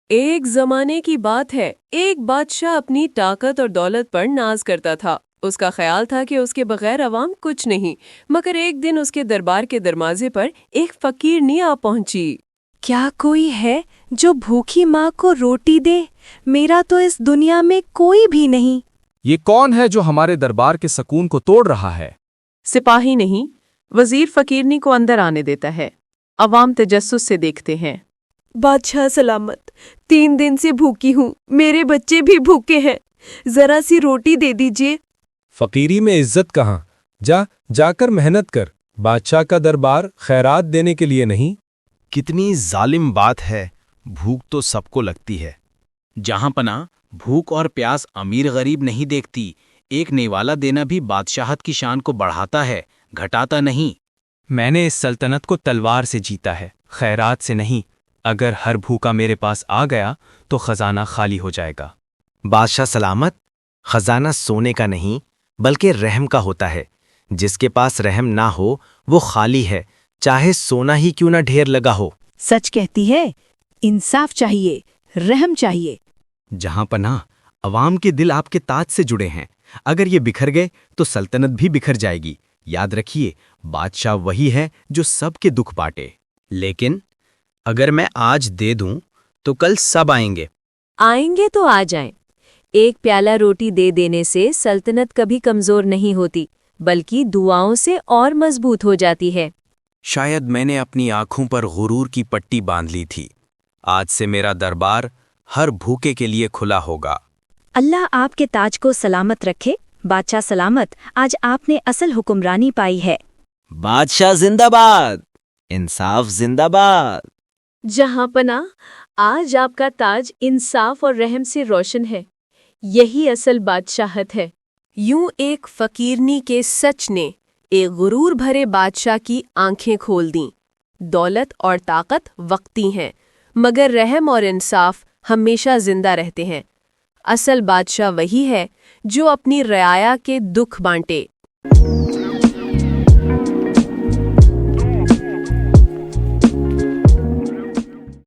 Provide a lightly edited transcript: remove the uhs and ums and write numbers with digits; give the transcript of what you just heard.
ایک زمانے کی بات ہے، ایک بادشاہ اپنی طاقت اور دولت پر ناز کرتا تھا۔ اس کا خیال تھا کہ اس کے بغیر عوام کچھ نہیں، مگر ایک دن اس کے دربار کے دروازے پر ایک فقیرنی آ پہنچی۔ کیا کوئی ہے جو بھوکی ماں کو روٹی دے؟ میرا تو اس دنیا میں کوئی بھی نہیں۔ یہ کون ہے جو ہمارے دربار کے سکون کو توڑ رہا ہے؟ سپاہی نہیں، وزیر فقیرنی کو اندر آنے دیتا ہے۔ عوام تجسس سے دیکھتے ہیں۔ بادشاہ سلامت، 3 دن سے بھوکی ہوں، میرے بچے بھی بھوکے ہیں، ذرا سی روٹی دے دیجیے۔ فقیری میں عزت کہاں؟ جا کر محنت کر، بادشاہ کا دربار خیرات دینے کے لیے نہیں۔ کتنی ظالم بات ہے، بھوک تو سب کو لگتی ہے۔ جہاں پناہ بھوک اور پیاس امیر غریب نہیں دیکھتی، ایک نیوالا دینا بھی بادشاہت کی شان کو بڑھاتا ہے، گھٹاتا نہیں۔ میں نے اس سلطنت کو تلوار سے جیتا ہے، خیرات سے نہیں۔ اگر ہر بھوکا میرے پاس آ گیا تو خزانہ خالی ہو جائے گا۔ بادشاہ سلامت، خزانہ سونے کا نہیں بلکہ رحم کا ہوتا ہے۔ جس کے پاس رحم نہ ہو وہ خالی ہے، چاہے سونا ہی کیوں نہ ڈھیر لگا ہو۔ سچ کہتی ہے، انصاف چاہیے، رحم چاہیے۔ جہاں پناہ عوام کے دل آپ کے تاج سے جڑے ہیں، اگر یہ بکھر گئے تو سلطنت بھی بکھر جائے گی۔ یاد رکھیے، بادشاہ وہی ہے جو سب کے دکھ بانٹے۔ لیکن اگر میں آج دے دوں تو کل سب آئیں گے۔ آئیں گے تو آ جائیں۔ ایک پیالہ روٹی دے دینے سے سلطنت کبھی کمزور نہیں ہوتی، بلکہ دعاؤں سے اور مضبوط ہو جاتی ہے۔ شاید میں نے اپنی آنکھوں پر غرور کی پٹی باندھ لی تھی۔ آج سے میرا دربار ہر بھوکے کے لیے کھلا ہوگا۔ اللہ آپ کے تاج کو سلامت رکھے۔ بادشاہ سلامت، آج آپ نے اصل حکمرانی پائی ہے۔ بادشاہ زندہ باد، انصاف زندہ باد۔ جہاں پناہ آج آپ کا تاج انصاف اور رحم سے روشن ہے، یہی اصل بادشاہت ہے۔ یوں ایک فقیرنی کے سچ نے ایک غرور بھرے بادشاہ کی آنکھیں کھول دیں۔ دولت اور طاقت وقتی ہیں، مگر رحم اور انصاف ہمیشہ زندہ رہتے ہیں۔ اصل بادشاہ وہی ہے جو اپنی رعایا کے دکھ بانٹے۔